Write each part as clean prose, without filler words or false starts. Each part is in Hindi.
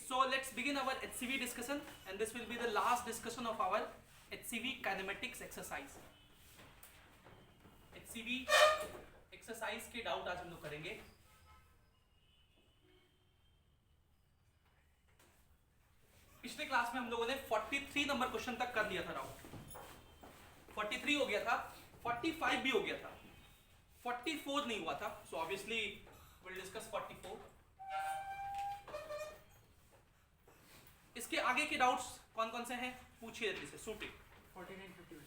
so let's begin our HCV discussion, and this will be the last discussion of our HCV kinematics exercise. HCV exercise के डाउट आज हम लोग करेंगे. पिछले क्लास में हम लोगों ने 43 नंबर क्वेश्चन तक कर लिया था राउंड. 43 हो गया था, 45 भी हो गया था, 44 नहीं हुआ था. So obviously will discuss 44. इसके आगे के डाउट्स कौन कौन से हैं पूछिए जल्दी से. शूटिंग 49 51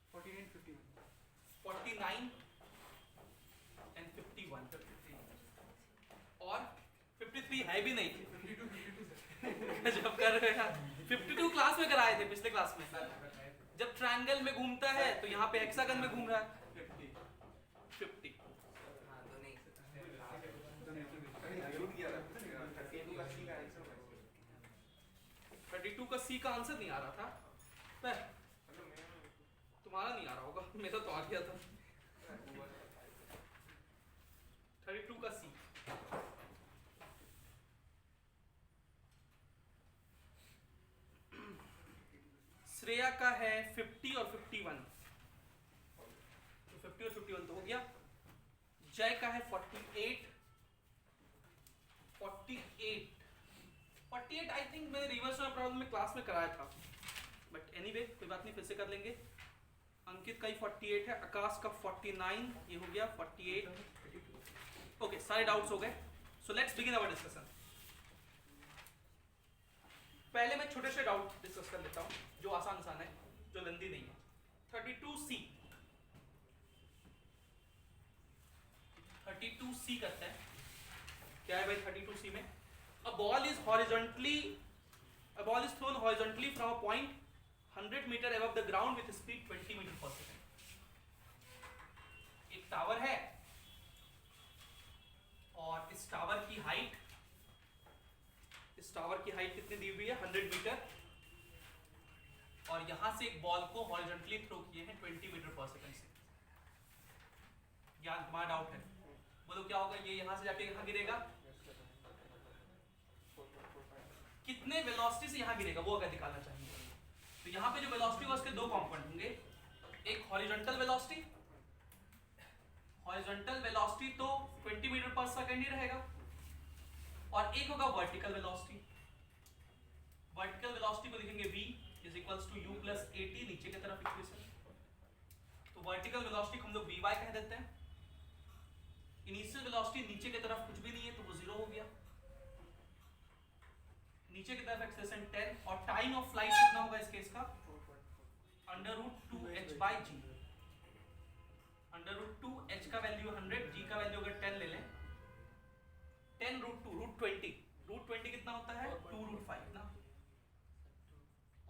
49 51 49 एंड 51 और 53 है भी नहीं. 52 जब कर रहे हैं 52 क्लास में कराए थे पिछले क्लास में. जब ट्रायंगल में घूमता है तो यहाँ पे हेक्सागन में घूम रहा है. 50 32 का सी का आंसर नहीं आ रहा था. तुम्हारा नहीं आ रहा होगा, मेरा तो आ गया था. 32 का सी. श्रेया का है 50 और 51. तो 50 और 51 तो हो गया. जय का है 48 आई थिंक मैंने रिवर्स प्रॉब्लम में क्लास में कराया था, बट एनीवे कोई बात नहीं, फिर से कर लेंगे. अंकित का ही 48 है, आकाश का 49, ये हो गया 48. ओके, सारे डाउट्स हो गए. So let's begin our discussion. पहले मैं छोटे से डाउट डिस्कस कर लेता हूं जो आसान है, जो लंबी नहीं है. 32C करते हैं. क्या है भाई 32C में? A ball is thrown horizontally from a point 100 meter above the ground with speed 20 meter per second. एक टावर है और इस टावर की हाइट कितनी दी हुई है? 100 मीटर. और यहां से एक बॉल को हॉरिजॉन्टली थ्रो किए हैं 20 मीटर पर सेकंड से. क्या तुम्हारा डाउट है? बोलो क्या होगा? ये यहां से जाके यहां गिरेगा. कितने वेलोसिटी से यहां गिरेगा वो अगर निकालना चाहिए. तो यहां पे जो वेलोसिटी होगा उसके दो कंपोनेंट होंगे. एक हॉरिजॉन्टल वेलोसिटी तो 20 मीटर पर सेकंड ही रहेगा, और एक होगा वर्टिकल वेलोसिटी. वर्टिकल वेलोसिटी को लिखेंगे v is equals to u plus at नीचे की तरफ इक्वेशन. तो वर्टिकल वेलोसिटी को हम लोग vy कह देते हैं. इनिशियल वेलोसिटी नीचे की तरफ कुछ भी नहीं है तो वो 0 हो गया. नीचे की तरफ एक्सेलेरेशन 10, और टाइम ऑफ फ्लाइट कितना होगा इस केस का? √2h/g. √2h का वैल्यू 100, g का वैल्यू अगर 10 ले लें, 10 √20 कितना होता है? 2√5 ना,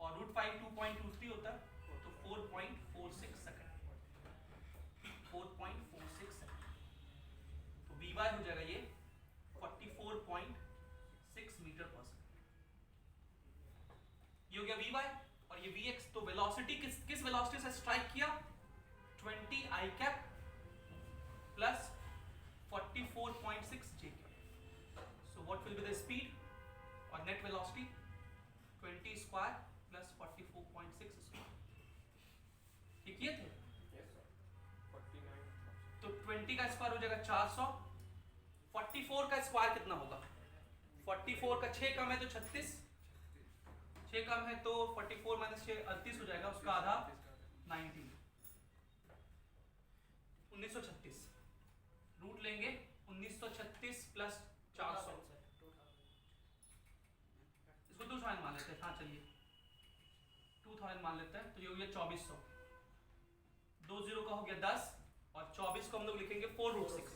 और √5 2.23 होता है, तो 4.46 सेकंड. 4.46 सेकंड. तो vy हो जाएगा ये 44.6 मीटर पर सेकंड. ये हो गया vy. और ये vx. तो वेलोसिटी किस वेलोसिटी से स्ट्राइक किया? 20 i cap plus 44.6 j cap. So what will be the speed और net velocity? 20 square plus 44.6 square. ठीक है थे? तो 20 का स्क्वायर हो जाएगा 400. 44 का स्क्वायर कितना होगा? 44 का 6 कम है तो 36, 6 कम है तो 44 माइनस 6 38 हो जाएगा. उसका आधा 19. 1936 रूट लेंगे. 1936 प्लस 400, इसको 2000 मान लेते हैं. हाँ चलिए 2000 मान लेते हैं. तो ये हो गया 2400. 20 का हो गया 10, और 24 को हम लोग लिखेंगे 4√6.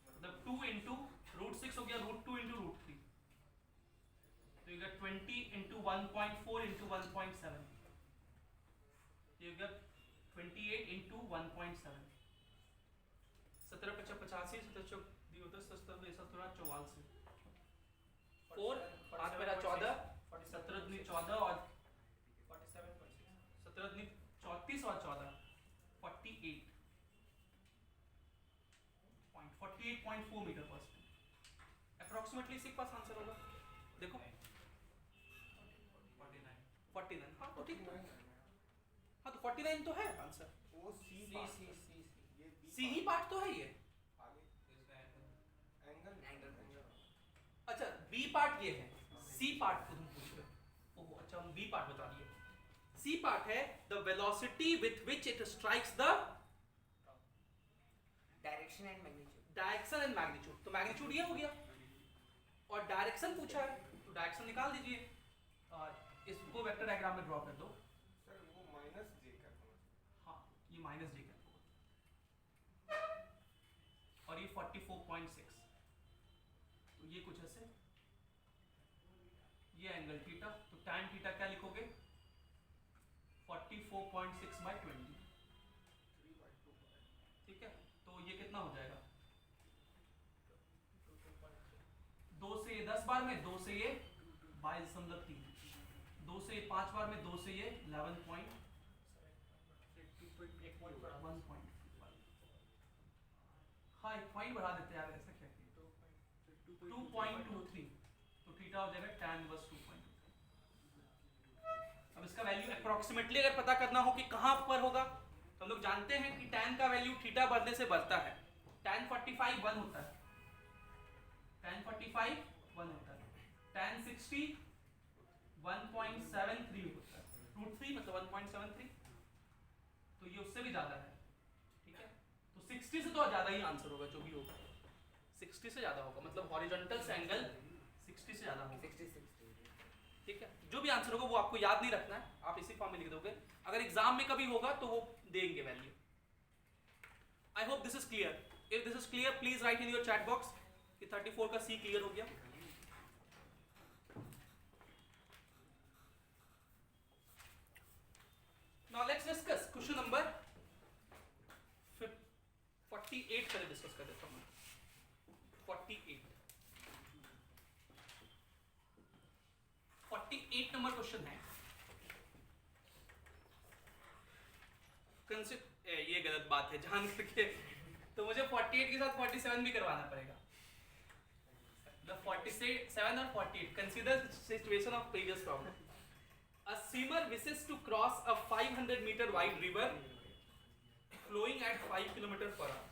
मतलब 2 इंटू √6 हो गया √2 इंटू √3. तो ये 20 इंटू 1.4 इंटू 1.7. ये हो गया 28 इंटू 1.7. 17 × 85 17 दी होता है 77 44. 4 5 मेरा 14, 17 दूनी 14 और 17 दूनी 34 और 14 48.4 मीटर पर सेकंड. अप्रोक्सीमेटली इसके पास आंसर होगा. देखो तो ठीक है। हाँ तो 49 तो है आंसर। वो सी सी पार्ट सी है। सी सी ये बी सी ही पार्ट तो है ये। आगे एंगल अच्छा बी पार्ट ये है, सी पार्ट को तुम पूछ रहे हो। ओह अच्छा, हम बी पार्ट बता दिए। सी पार्ट है the velocity with which it strikes the direction and magnitude. Direction and magnitude. तो मैग्नीट्यूड ये हो गया, और डायरेक्शन पूछा है तो डायरेक्शन निकाल दीजिए। इसको वेक्टर डायग्राम में ड्रॉ कर दो। सर वो माइनस जे का होना चाहिए। हाँ ये माइनस जे का और ये 44.6, तो ये कुछ ऐसे, ये एंगल थीटा, तो tan थीटा क्या लिखोगे 44.6/20। ठीक है, तो ये कितना हो जाएगा, 2 से ये 10 बार में, 2 से ये 22.3, 2 से ये 5 बार में, 2 से ये 11.1.5। हाँ एक पॉइंट बढ़ा देते हैं यार, ऐसा क्या किया, 2.23, तो थीटा हो जाएगा tan इनवर्स 2.23। अब इसका वैल्यू अप्रोक्सीमेटली अगर पता करना हो कि कहां पर होगा, तो हम लोग जानते हैं कि tan का वैल्यू थीटा बढ़ने से बढ़ता है। tan 45 1 होता है, tan 45 1 होता है, tan 60 1.73 होता है, √3 मतलब 1.73, तो ये उससे भी ज्यादा है। ठीक है, तो 60 से तो ज्यादा ही आंसर होगा, जो भी होगा 60 से ज्यादा होगा, मतलब हॉरिजॉन्टल से एंगल 60 से ज्यादा होगा। 66 ठीक है, जो भी आंसर होगा वो आपको याद नहीं रखना है, आप इसी फॉर्म में लिख दोगे, अगर एग्जाम में कभी होगा तो वो देंगे value. I hope this is clear. If this is clear please right in your chat box कि 34 का सी क्लियर हो गया। Now let's discuss question number 48 पहले डिस्कस कर देता हूं मैं। 48 नंबर क्वेश्चन है, ये गलत बात है जान करके, तो मुझे 48 के साथ 47 भी करवाना पड़ेगा। The 47 और 48 consider the situation of previous problem. A swimmer wishes to cross a 500 meter wide river flowing at 5 km per hour.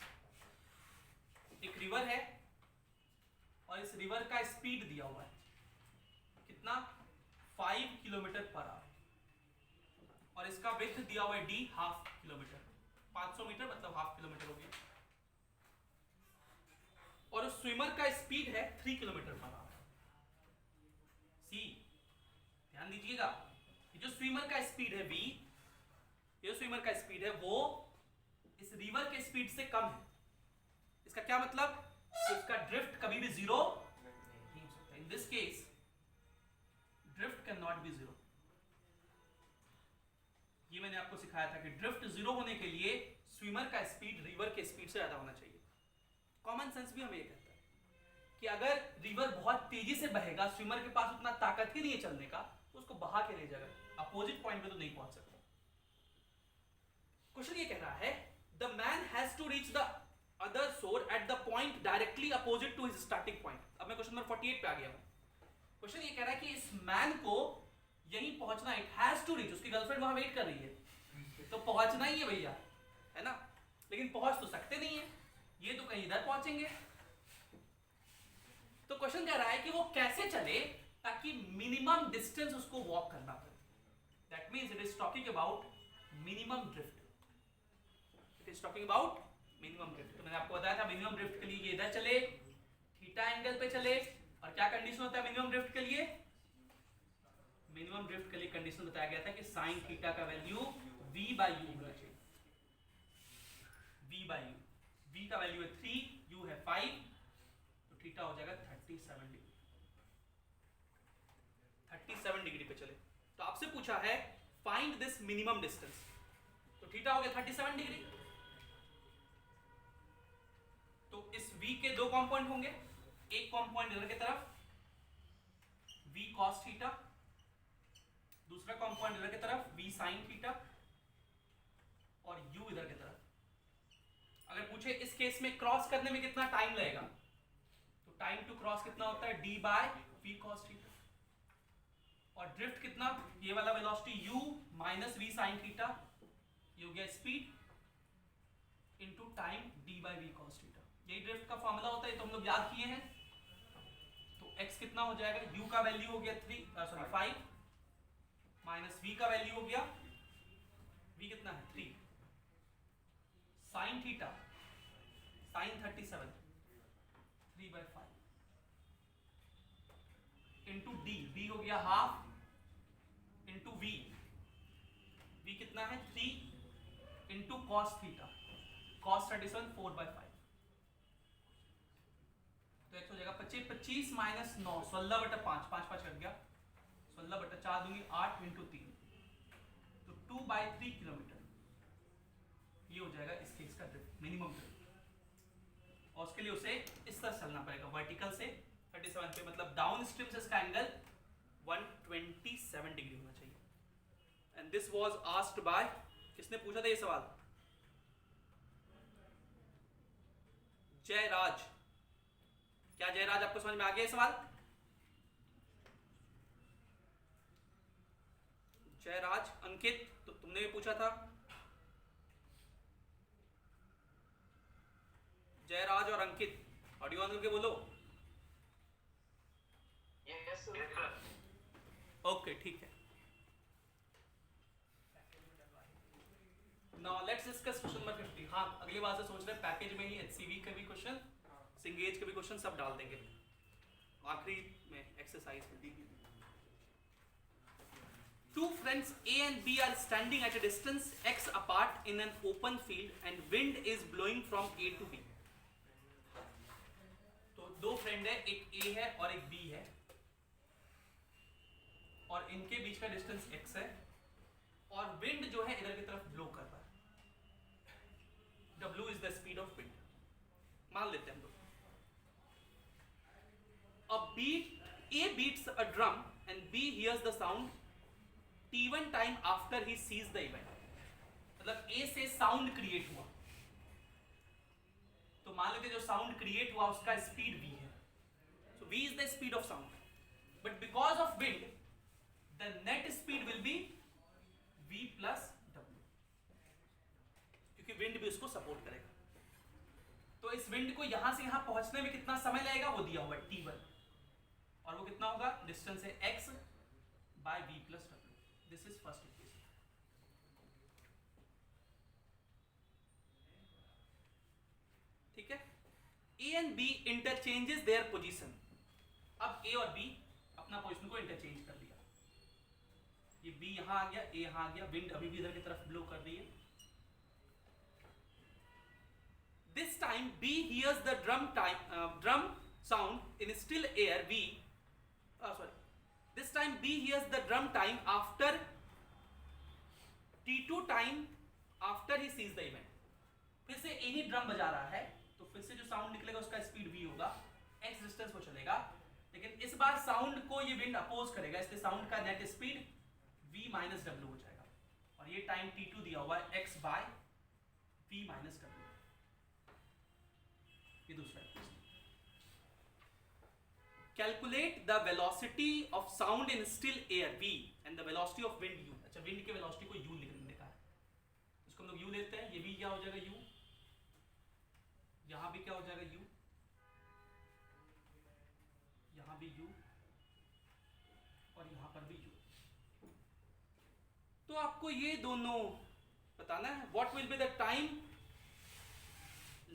एक रिवर है और इस रिवर का स्पीड दिया हुआ है कितना 5 किलोमीटर पर आवर, और इसका विड्थ दिया हुआ है d हाफ किलोमीटर, 500 मीटर मतलब हाफ किलोमीटर हो गया, और उस स्विमर का स्पीड है 3 किलोमीटर पर आवर। सी ध्यान दीजिएगा, जो स्विमर का स्पीड है v, ये स्विमर का स्पीड है वो इस रिवर के स्पीड से कम है। इसका क्या मतलब, उसका ड्रिफ्ट कभी भी जीरो नहीं हो सकता। In this case drift can not be zero. ये मैंने आपको सिखाया था कि ड्रिफ्ट जीरो होने के लिए स्विमर का स्पीड रिवर के स्पीड से ज्यादा होना चाहिए। कॉमन सेंस भी हमें ये कहता है कि अगर रिवर बहुत तेजी से बहेगा, स्विमर के पास उतना ताकत ही नहीं है चलने का, तो उसको बहा के ले जाएगा, अपोजिट पॉइंट पे तो नहीं पहुंच सकता। क्वेश्चन ये कह रहा है the man has to reach the other shore at the point directly opposite to his starting point. अब मैं क्वेश्चन नंबर 48 पे आ गया हूं। क्वेश्चन ये कह रहा है कि इस मैन को यहीं पहुंचना है, इट हैज टू रीच, उसकी गर्लफ्रेंड वहां वेट कर रही है, तो पहुंचना ही है भैया, है ना, लेकिन पहुंच तो सकते नहीं है, ये तो कहीं इधर पहुंचेंगे। तो क्वेश्चन कह रहा है कि वो कैसे चले ताकि मिनिमम डिस्टेंस उसको वॉक करना पड़े। That means it is talking about minimum drift, it is talking about minimum drift. तो मैंने आपको बताया था मिनिमम ड्रिफ्ट के लिए ये इधर चले, थीटा एंगल पे चले, और क्या कंडीशन होता है मिनिमम ड्रिफ्ट के लिए, मिनिमम ड्रिफ्ट के लिए कंडीशन बताया गया था कि साइन थीटा का वैल्यू v/u होना चाहिए, v/u, v का वैल्यू है 3, u है 5, तो थीटा हो जाएगा 37 डिग्री। 37 डिग्री पे चले, तो आपसे पूछा है फाइंड दिस मिनिमम डिस्टेंस, तो थीटा हो गया 37 डिग्री। तो इस v के दो कंपोनेंट होंगे, एक कंपोनेंट इधर की तरफ v cos थीटा, दूसरा कंपोनेंट इधर की तरफ v sin थीटा, और u इधर की तरफ। अगर पूछे इस केस में क्रॉस करने में कितना टाइम लगेगा, तो टाइम टू क्रॉस कितना होता है d/v cos थीटा, और ड्रिफ्ट कितना ये वाला velocity u minus v sine theta, ये हो गया speed into time d by V cos theta. यही ड्रिफ्ट का फॉर्मूला होता है, तो हम लोग याद किए हैं। तो x कितना हो जाएगा, u का वैल्यू हो गया 5 माइनस v का वैल्यू हो गया, v कितना है 3, sign theta sign 37 3/5 into D, v हो गया हाफ इंटू v कितना है 3 इंटू कॉस थीटा, कॉस 37 4/5। तो x हो जाएगा 25 माइनस 9 16/5, 5 कट गया, 16/4 दूंगी 8 इंटू 3, तो 2/3 किलोमीटर। ये हो जाएगा इस केस का ड्रिफ्ट, मिनिमम ड्रिफ्ट। और उसके लिए उसे इस तरह चलना पड़ेगा, वर्टिकल से 37 पे, मतलब डाउन स्ट्रीम से इसका एंगल 127 डिग्री होना चाहिए। And this was asked by, किसने पूछा था ये सवाल, जयराज। क्या जयराज आपको समझ में आ गया ये सवाल? जयराज, अंकित, तो तुमने भी पूछा था। जयराज और अंकित, ऑडियो ऑन करके बोलो। Yes sir. ओके ठीक है। Now let's discuss question number 50। हाँ, अगली बार से सोच रहे हैं पैकेज में ही एचसीवी के भी क्वेश्चन, सिंगेज के भी क्वेश्चन सब डाल देंगे आखिरी में एक्सरसाइज में। Two friends A and B are standing at a distance x apart in an open field and wind is blowing from A to B. तो दो फ्रेंड है, एक A है और एक B है, और इनके बीच का डिस्टेंस x है, और विंड जो है इधर की तरफ ब्लो कर रहा है। W is the speed of wind, मान लेते हैं हम लोग। A beats a drum and B hears the sound T1 time after he sees the event। मतलब A से साउंड क्रिएट हुआ, तो मान लेते जो साउंड क्रिएट हुआ उसका स्पीड v है, so v is the speed of sound, but because of wind the net speed will be v plus w, क्योंकि विंड भी उसको सपोर्ट करेगा। तो इस विंड को यहां से यहां पहुंचने में कितना समय लगेगा वो दिया हुआ है t1, और वो कितना होगा, डिस्टेंस है x by v plus w। This is first equation. ठीक है, A and B interchanges their position. अब A और B अपना पोजीशन को इंटरचेंज कर लिया, ये B यहां आ गया, A यहां आ गया, विंड अभी भी इधर की तरफ ब्लो कर रही है। This time B hears the drum sound in still air This time B hears the drum time after T2 time after he sees the event। फिर से any ड्रम बजा रहा है, तो फिर से जो साउंड निकलेगा उसका स्पीड v होगा, x डिस्टेंस वो चलेगा, लेकिन इस बार साउंड को ये विंड अपोज करेगा, इसलिए साउंड का net speed v minus w हो जाएगा, और ये टाइम t2 दिया हुआ है x by v minus w। ये दूसरा equation. Calculate the velocity of sound in still air v and the velocity of wind u। अच्छा, विंड के वेलोसिटी को u लिखने का है, इसको हम लोग u लेते हैं। ये भी क्या हो जाएगा u, यहां भी क्या हो जाएगा u, यहां भी u, और यहां पर भी u। तो आपको ये दोनों बताना है। What will be the time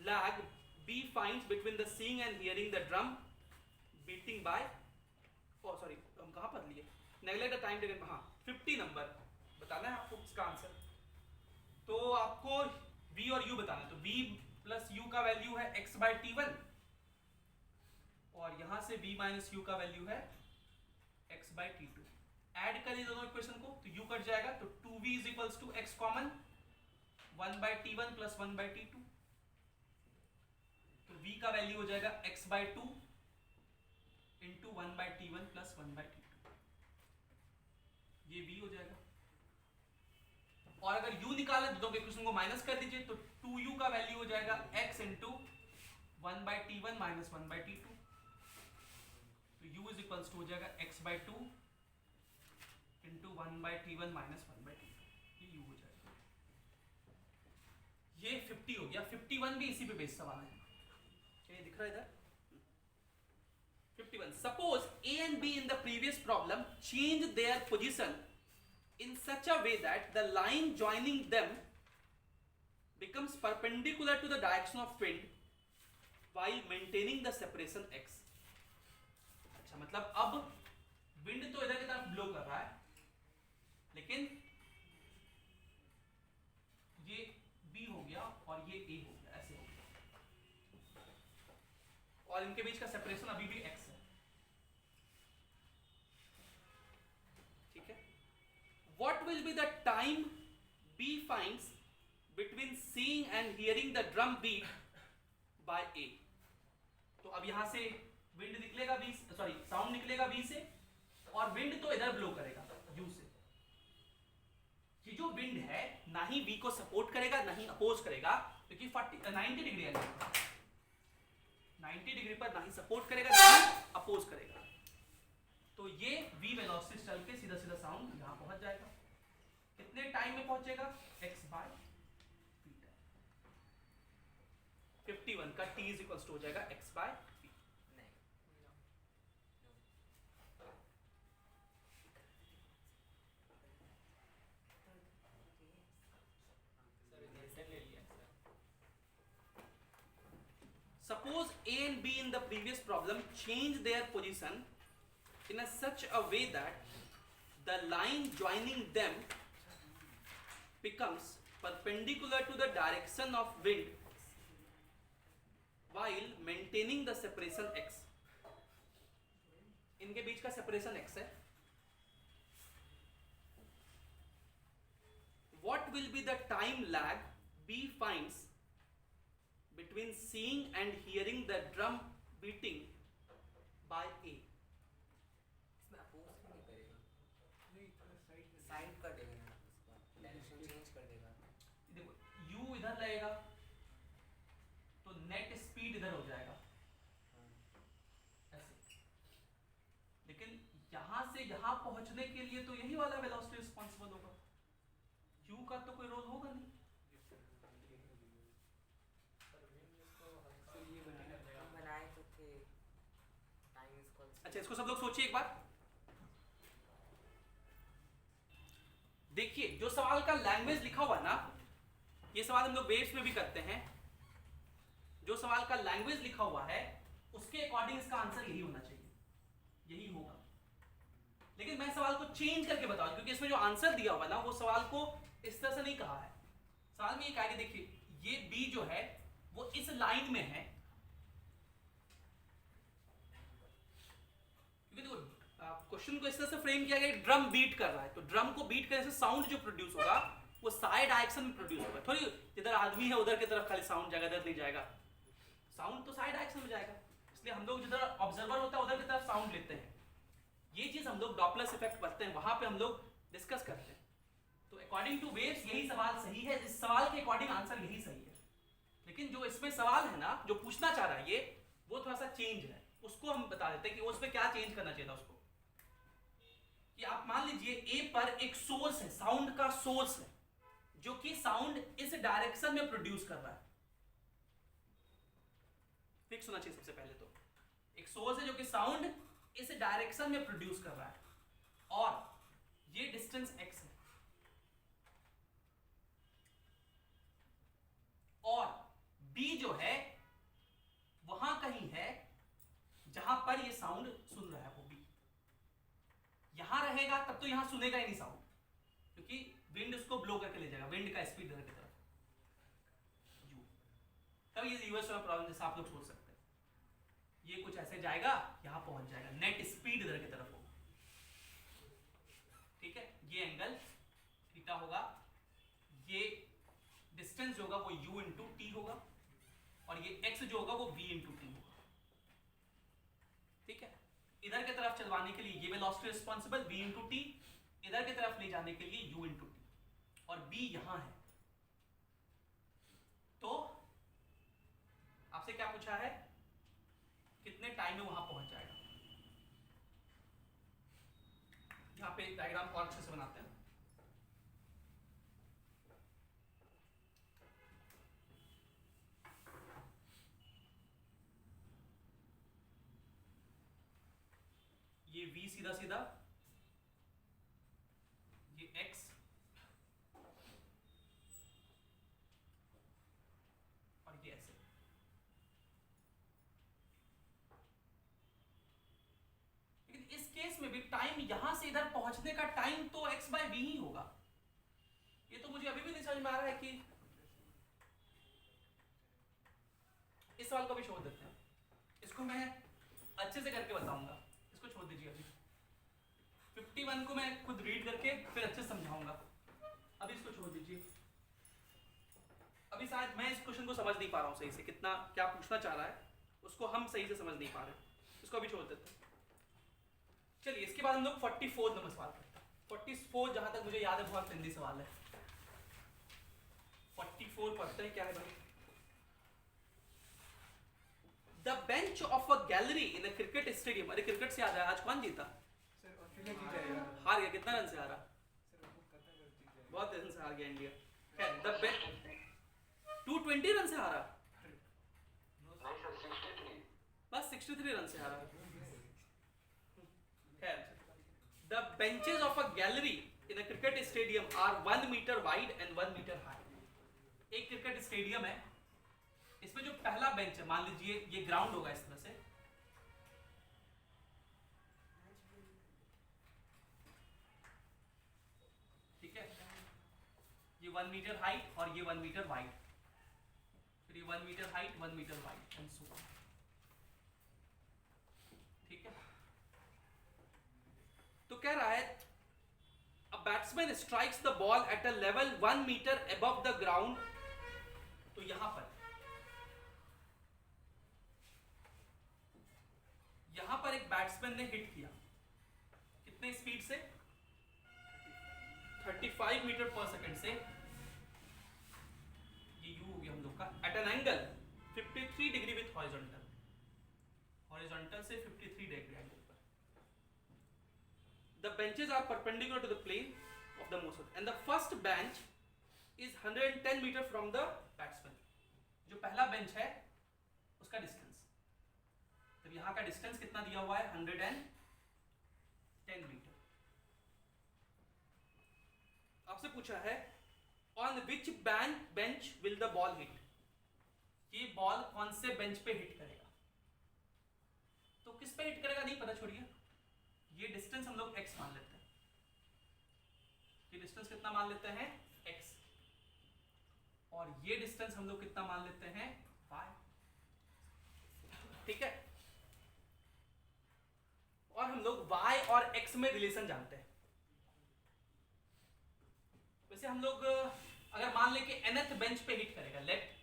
lag B finds between the seeing and hearing the drum beating by, हम कहां पर लिए, नेगलेक्ट द टाइम टेकन, हाँ 50 नंबर बताना है आपको इसका आंसर। तो आपको v और u बताना है, तो v प्लस u का वैल्यू है x बाय t1, और यहां से v माइनस u का वैल्यू है x बाय t2। ऐड करिए दोनों इक्वेशन को, तो u कट जाएगा, तो 2v is equals to x common 1 by t1 plus 1 by t2, तो v का वैल्यू हो जाएगा x by 2 into 1 by t1 plus 1 by t2, ये v हो जाएगा। और अगर u निकाले दोनों के इक्वेशन को माइनस कर दीजिए, तो 2u का वैल्यू हो जाएगा x into 1 by t1 minus 1 by t2, तो u इज इक्वल्स टू हो जाएगा x by 2 into 1/t1 minus 1/t2, ये u हो जाएगा। ये 50 हो गया। 51 भी इसी पे बेस्ड सवाल है, ये दिख रहा है इधर। 51, suppose A and B in the previous problem change their position in such a way that the line joining them becomes perpendicular to the direction of wind while maintaining the separation x। अच्छा, मतलब अब विंड तो इधर की तरफ ब्लो कर रहा है, लेकिन ये B हो गया और ये A हो गया, ऐसे हो गया, और इनके बीच का सेपरेशन अभी भी x है। ठीक है। What will be the time B finds between seeing and hearing the drum beat by A? तो अब यहां से विंड निकलेगा B, सॉरी साउंड निकलेगा B से, और विंड तो इधर ब्लो करेगा U से। ये जो विंड है ना ही B को सपोर्ट करेगा ना ही अपोज करेगा, क्योंकि 90 डिग्री है, 90 डिग्री पर ना ही सपोर्ट करेगा ना ही अपोज करेगा। तो ये v वेलोसिटी चल के सीधा सीधा साउंड यहां पहुंच जाएगा। कितने टाइम में पहुंचेगा? x/v। 51 का t इज इक्वल्स टू हो जाएगा x/v। Suppose A and B in the previous problem change their position in a such a way that the line joining them becomes perpendicular to the direction of wind while maintaining the separation x। इनके बीच का सेपरेशन x है। What will be the time lag B finds between seeing and hearing the drum beating by A? इसमें अपोज नहीं करेगा, नहीं थोड़ा साइड में साइड कर देगा ना, उसका डायरेक्शन चेंज कर देगा। देखो u इधर लगेगा तो नेट स्पीड इधर हो जाएगा ऐसे, लेकिन यहां से यहां पहुंचने के लिए तो यही वाला वेलोसिटी रिस्पांसिबल होगा, u का तो कोई रोल होगा नहीं। हम बनाए तो थे टाइम इक्वल्स। अच्छा, इसको सब लोग सोचिए एक बार। देखिए जो सवाल का लैंग्वेज लिखा हुआ ना, ये सवाल हम लोग वेव्स में भी करते हैं। जो सवाल का लैंग्वेज लिखा हुआ है उसके अकॉर्डिंग इसका आंसर यही होना चाहिए, यही होगा। लेकिन मैं सवाल को चेंज करके बताऊं, क्योंकि इसमें जो आंसर दिया हुआ ना वो सवाल को इस तरह से नहीं कहा है। सवाल में ये कहा कि देखिए ये बी जो है वो इस लाइन में है, क्योंकि देखो क्वेश्चन को इस तरह से फ्रेम किया गया, ड्रम बीट कर रहा है, तो ड्रम को बीट करने से साउंड जो प्रोड्यूस होगा वो साइड डायरेक्शन में प्रोड्यूस होगा। थोड़ी जिधर आदमी है उधर की तरफ खाली साउंड जाएगा, इधर नहीं जाएगा, साउंड तो साइड डायरेक्शन में जाएगा। इसलिए हम लोग जिधर ऑब्जर्वर होता है उधर की तरफ साउंड लेते हैं। ये चीज हम लोग डॉपलर इफेक्ट करते हैं, वहां पे हम लोग डिस्कस करते हैं। तो अकॉर्डिंग टू वेव्स यही सवाल सही है, इस सवाल के अकॉर्डिंग आंसर यही सही है। लेकिन जो इसमें सवाल है ना, जो पूछना चाह रहा है ये, वो थोड़ा सा चेंज है, उसको हम बता देते हैं कि उसमें क्या चेंज करना चाहिए था उसको। कि आप मान लीजिए ए पर एक सोर्स है, साउंड का सोर्स है, जो कि साउंड इस डायरेक्शन में प्रोड्यूस कर रहा है। फिक्स होना चाहिए सबसे पहले तो, एक सोर्स है जो कि साउंड इस डायरेक्शन में प्रोड्यूस कर रहा है, और ये डिस्टेंस x है, और b जो है वहां कहीं है जहां पर ये साउंड सुन रहा है, वो b यहां रहेगा तब तो यहां सुनेगा ही नहीं साउंड, क्योंकि विंड उसको ब्लो करके ले जाएगा, विंड का स्पीड इधर की तरफ u। तब ये रिवर्स वाला प्रॉब्लम जैसा आप लोग सोच सकते हैं, ये कुछ ऐसे जाएगा यहां पहुंच जाएगा, नेट स्पीड इधर की तरफ होगा। ठीक है, ये एंगल थीटा होगा, ये डिस्टेंस जो होगा वो u इंटू टी होगा, और ये x जो होगा वो v इंटू टी होगा। ठीक है, इधर की तरफ चलवाने के लिए ये velocity responsible v into T, इधर की तरफ ले जाने के लिए u इंटू टी, और b यहां है। तो आपसे क्या पूछा है, कितने टाइम में वहां पहुंच जाएगा। यहाँ पे डायग्राम और अच्छे से बनाते हैं। ये v सीधा सीधा, ये x, और ये ऐसे। लेकिन इस केस में भी टाइम यहां से इधर पहुंचने का टाइम तो x बाय v ही होगा। ये तो मुझे अभी भी नहीं समझ में आ रहा है कि इस सवाल को भी छोड़ देते हैं, इसको मैं अच्छे से करके बताऊंगा, इसको छोड़ दीजिए अभी। 51 को मैं खुद रीड करके फिर अच्छे से समझाऊंगा, अभी इसको छोड़ दीजिए। अभी शायद मैं इस क्वेश्चन को समझ नहीं पा रहा हूँ सही से, कितना क्या पूछना चाह रहा है उसको हम सही से समझ नहीं पा रहे, इसको अभी छोड़ देते हैं। चलिए इसके बाद हम लोग 44 नंबर सवाल करते हैं। 44 जहां तक मुझे याद है बहुत लेंदी सवाल है। 44 पढ़ते हैं, क्या है भाई? The bench of a gallery in a cricket stadium। अरे क्रिकेट से याद है, आज कौन जीता? सर ऑस्ट्रेलिया जीत जाएगा। हार गया, कितना रन से हारा? सर वो कतर जीत जाएगा। बहुत रन से हार गया इंडिया। खैर द bench 220 रन से हारा, बस 63 रन से हारा। खैर the benches of a gallery in a cricket stadium are 1 meter wide and 1 meter high। एक क्रिकेट स्टेडियम है, इसमें जो पहला बेंच है, मान लीजिए ये ग्राउंड होगा इस तरह से, ठीक है, ये 1 मीटर हाइट और ये 1 मीटर वाइड, फिर ये 1 metre height 1 metre wide and so on, ठीक है। तो कह रहा है a batsman strikes the ball at a level 1 meter above the ground। तो यहां पर एक बैट्समैन ने हिट किया, कितने स्पीड से? 35 मीटर पर सेकंड से। ये यू हो गया हम लोग का। At an angle 53 degree with horizontal, horizontal से 53 डिग्री एंगल पर। The benches are perpendicular to the plane of the motion and the first bench is 110 meter from the batsman। जो पहला बेंच है उसका डिस्टेंस, तो यहां का डिस्टेंस कितना दिया हुआ है? 110 मीटर। आपसे पूछा है on which bench will the ball hit। ये बॉल कौन से बेंच पे हिट करेगा? तो किस पे हिट करेगा नहीं पता, छोड़िए। ये डिस्टेंस हम लोग x मान लेते हैं, ये डिस्टेंस कितना मान लेते हैं? x। और ये डिस्टेंस हम लोग कितना मान लेते हैं? y। ठीक है, और हम लोग y और x में रिलेशन जानते हैं। वैसे हम लोग अगर मान ले कि nth बेंच पे हिट करेगा, let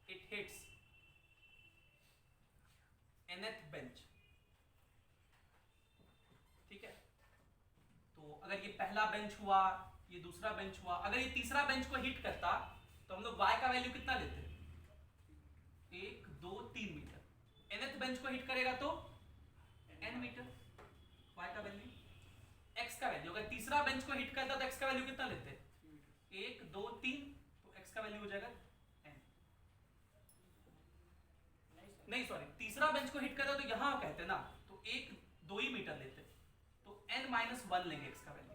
it hits nth bench, ठीक है। तो अगर ये पहला बेंच हुआ, ये दूसरा बेंच हुआ, अगर ये तीसरा बेंच को हिट करता तो हम लोग y का वैल्यू कितना लेते? 1 2 3 मीटर। nth बेंच को हिट करेगा तो n मीटर, y का वैल्यू। x का वैल्यू अगर तीसरा बेंच को हिट करता तो x का वैल्यू कितना लेते? 1 2 3, तो x का वैल्यू हो जाएगा n। नहीं सॉरी, तीसरा बेंच को हिट करता तो यहां कहते ना, तो 1 2 ही मीटर लेते, तो n-1 लेंगे x का वैल्यू।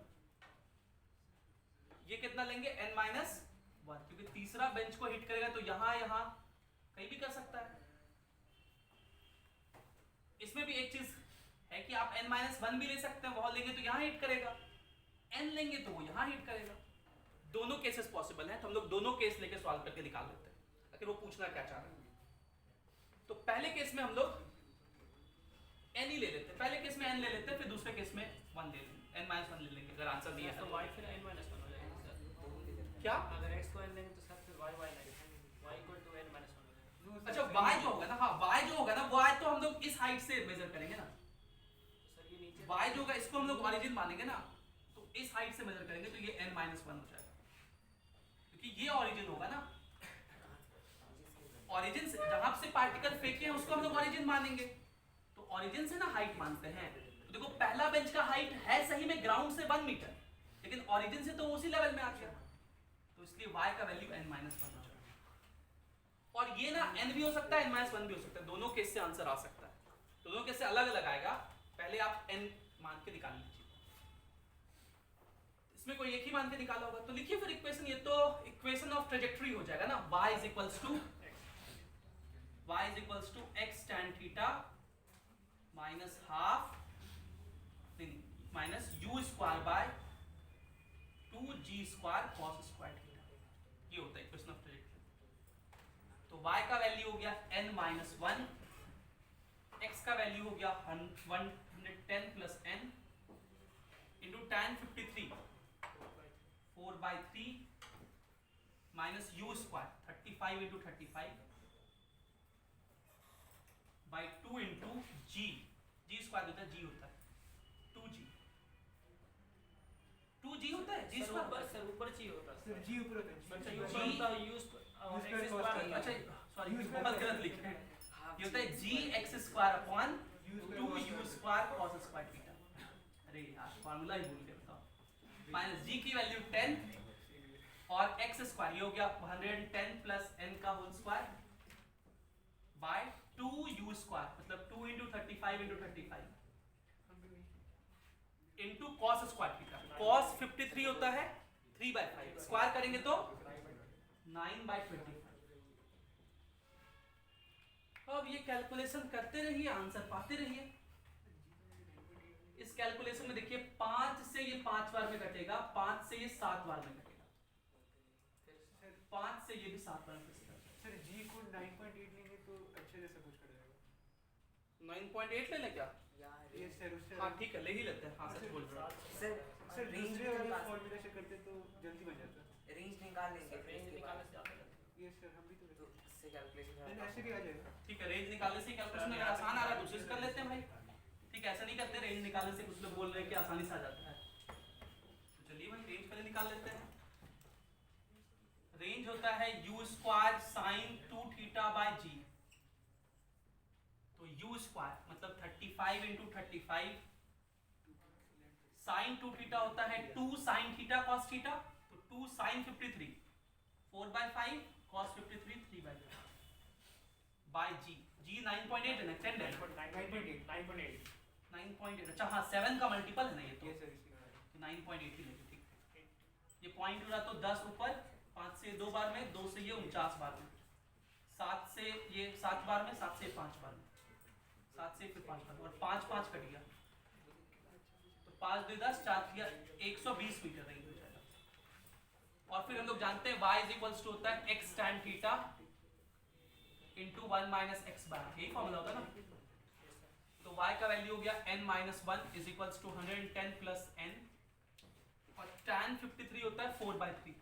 ये कितना लेंगे? n-1, क्योंकि तीसरा बेंच को हिट करेगा तो यहां कहीं भी कर सकता है। इसमें भी एक चीज है कि आप n-1 भी ले सकते हैं, वहां लेंगे तो यहां हिट करेगा, n लेंगे तो वो यहां हिट करेगा। दोनों केसेस पॉसिबल हैं, तो हम लोग दोनों केस लेके सॉल्व करके निकाल लेते हैं, अगर वो पूछना क्या चाह रहे हैं। तो पहले केस में हम लोग n ही ले लेते हैं, पहले केस में n ले लेते हैं, फिर दूसरे केस में 1 ले लेंगे, n-1 ले लेंगे अगर आंसर दिया है तो तो। y फिर n-1 हो जाएगा सर। क्या? अगर x को n लेंगे तो सर फिर y लेंगे, y इक्वल टू n-1 हो जाएगा। अच्छा y जो होगा ना, हाँ y जो होगा ना, y तो हम लोग इस हाइट से मेजर करेंगे ना, तो सर ये नीचे y जो होगा इसको हम लोग ओरिजिन मानेंगे ना, तो इस हाइट से मेजर करेंगे तो ये n-1 हो जाएगा, क्योंकि ये ओरिजिन होगा ना। ओरिजिन से जहां से पार्टिकल फेंके हैं उसको हम लोग ओरिजिन मानेंगे, तो ओरिजिन से ना हाइट मानते हैं। तो देखो पहला बेंच का हाइट है सही में ग्राउंड से 1 मीटर, लेकिन ओरिजिन से तो उसी लेवल में आ गया, तो इसलिए y का वैल्यू n माइनस 1 हो जाएगा। और ये ना n भी हो सकता है, n माइनस 1 भी हो सकता है, दोनों केस से आंसर आ सकता है। तो दोनों केस से अलग अलग आएगा, पहले आप n मान के निकाल लीजिए। इसमें कोई एक ही मान के निकाला होगा, तो लिखिए फिर इक्वेशन, ये तो इक्वेशन ऑफ ट्रेजेक्टरी हो जाएगा ना, y is equals to x tan theta minus half minus u square by 2g square cos square theta, ये होता है इक्वेशन ऑफ ट्रेजेक्टरी। तो y का वैल्यू हो गया n माइनस 1, x का वैल्यू हो गया 110 plus n into tan 53 4/3 minus u square 35 into 35 by 2 into G square होता है, g होता है 2g होता है, g स्क्वायर सर ऊपर चाहिए होता है। सर जी ऊपर होता है। अच्छा G- ऊपर होता है यूज square cos स्क्वायर। अच्छा सॉरी U बहुत गलत लिखा है, ये होता है gx square upon 2u square cos square theta. अरे यार फार्मूला ही भूल गया, बताओ। माइनस g की वैल्यू 10 और x स्क्वायर, ये हो गया 110 प्लस n का whole square by 2u square, मतलब 2 into 35 into 35 into cos square theta. cos 53 होता है 3/5, स्क्वायर करेंगे तो 9/25। अब ये कैलकुलेशन करते रहिए, आंसर पाते रहिए। इस कैलकुलेशन में देखिए 5 से ये 5 बार में कटेगा, 5 से ये 7 बार में कटेगा, 5 से ये भी 7 बार में कटेगा। सर जी को 9.8 लेंगे तो अच्छे से सब कुछ कर जाएगा। 9.8 ले लें क्या? ये सर उससे हाँ ठीक है, ले ही लेते हैं। हाँ सच बोल रहे हो। सर रेंज दूसरे वाले निकाल फॉर्मूला से करते तो जल्दी बन जाता। रेंज निकाल लेंगे, रेंज उसके निकालने बाद से आता है। ये सर हम भी तो तो इससे कैलकुलेशन नहीं, ऐसे भी आ जाएगा। ठीक है, रेंज निकालने से कैलकुलेशन अगर आसान आ रहा है दूसरे से कर लेते हैं भाई। ठीक है, ऐसा नहीं करते, रेंज निकालने से कुछ लोग बोल रहे हैं कि आसानी से आ जाता है, तो चलिए भाई रेंज पहले निकाल लेते हैं। रेंज होता है u square sine 2 theta by g, तो u स्क्वायर मतलब 35 इंटू 35 साइन 2 थीटा होता है 2 साइन थीटा कॉस थीटा, तो 2 साइन 53 4/5 cos 53 3/5 बाय g 9.8 है ना, 10 है ना, 9.8 9.8। अच्छा हाँ 7 का मल्टीपल है ना ये, ये तो सर इसी 9.8 ही लेंगे। ठीक, ये पॉइंट उड़ा तो 10 ऊपर, 5 से 2 बार में, 2 से ये 49 बार में, 7 से ये 7 बार में, 7 से 5 बार में, 7 से फिर 5 बार में, और 5 5 कट गया, तो 5 2 10 4 किया 120 मीटर रेंज हो जाएगा। और फिर हम लोग जानते हैं y इज इक्वल्स टू होता है x tan theta into 1 minus x bar, यही फॉर्मूला होता है ना। तो y का वैल्यू हो गया n minus 1 is equals to 110 plus n, और tan 53 होता है 4/3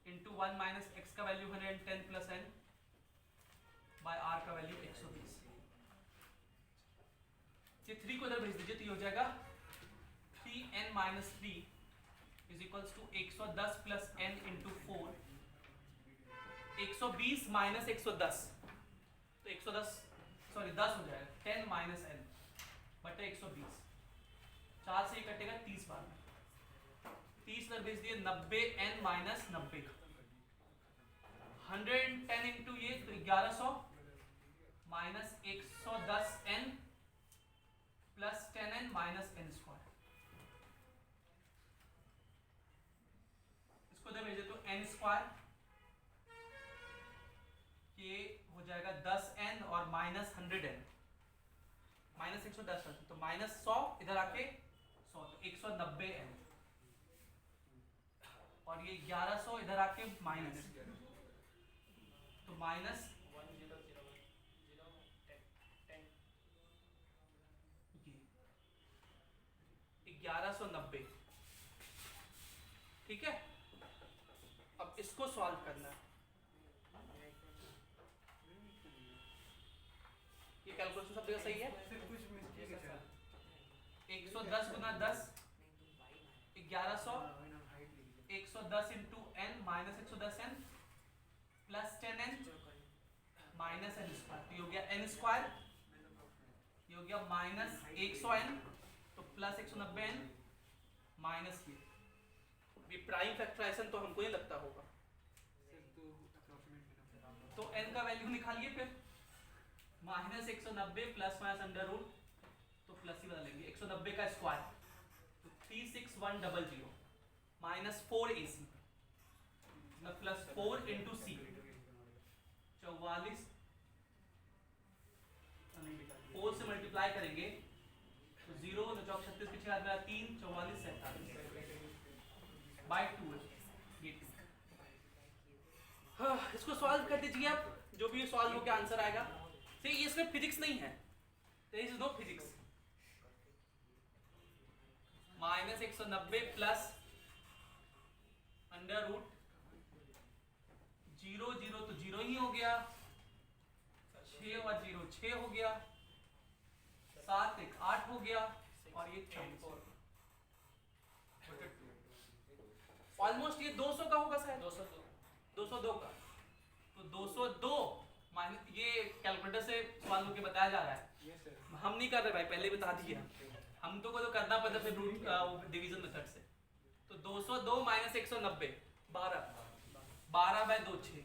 इंटू 1 माइनस एक्स का value 110 plus n by r का वैल्यू 120। ये 3 को इधर भेज दीजिए, तो ये हो जाएगा 3n minus 3 is equals to 110 plus n into 4, 120 minus 110, तो 110 सॉरी 10 हो जाएगा, 10 माइनस n बटे 120, 4 से ये कटेगा 30 बार में, 30 इधर भेज दिए 90n माइनस 90, 110 इंटू ये तो 1100 minus 110n plus 10n minus n square, इसको इधर भेजे तो n स्क्वायर, ये हो जाएगा 10n और माइनस 100n, माइनस 110 तो माइनस 100 इधर आके 100, तो 190n, और ये 1100 इधर आके माइनस, तो माइनस 1190। ठीक है, अब इसको सॉल्व करना है। ये कैलकुलेशन सब जगह सही है। सर कुछ मिस्टेक है सर। 110 गुना 10 1100, 110 into n minus 110n plus 10n minus n square, तो ये हो गया n स्क्वायर, ये हो गया minus 100n plus 190 n minus ये प्राइम फैक्टराइजेशन तो हमको ही लगता होगा, सर तो अप्रॉक्सीमेट लेना तो n का वैल्यू निकालिए फिर, minus 190 plus minus under root, तो प्लस ही बदलेंगे 190 का स्क्वायर, तो 36100 माइनस 4ac प्लस 4 इंटू सी 44, 4 से मल्टीप्लाई करेंगे तो 0 9 36 पीछे हाथ मेरा 3 44 47 बाय 2 ये 2। हाँ, इसको सॉल्व कर दीजिए आप, जो भी सॉल्व होकर आंसर आएगा। See, ये इसमें फिजिक्स नहीं है, there is no physics। Minus 190 plus under root 0 0 तो 0 ही हो गया, 6 और 0 6 हो गया, 7 1 8 हो गया, और ये 4 ऑलमोस्ट ये 200 का होगा शायद, 202 का, तो 202 माइनस ये कैलकुलेटर से सॉल्व होके बताया जा रहा है, यस सर। हम नहीं कर रहे भाई, पहले बता दिया, हम तो को तो करना पड़ता फिर रूट डिवीजन मेथड से। तो 202 माइनस 190 12 12 बाय 2 6,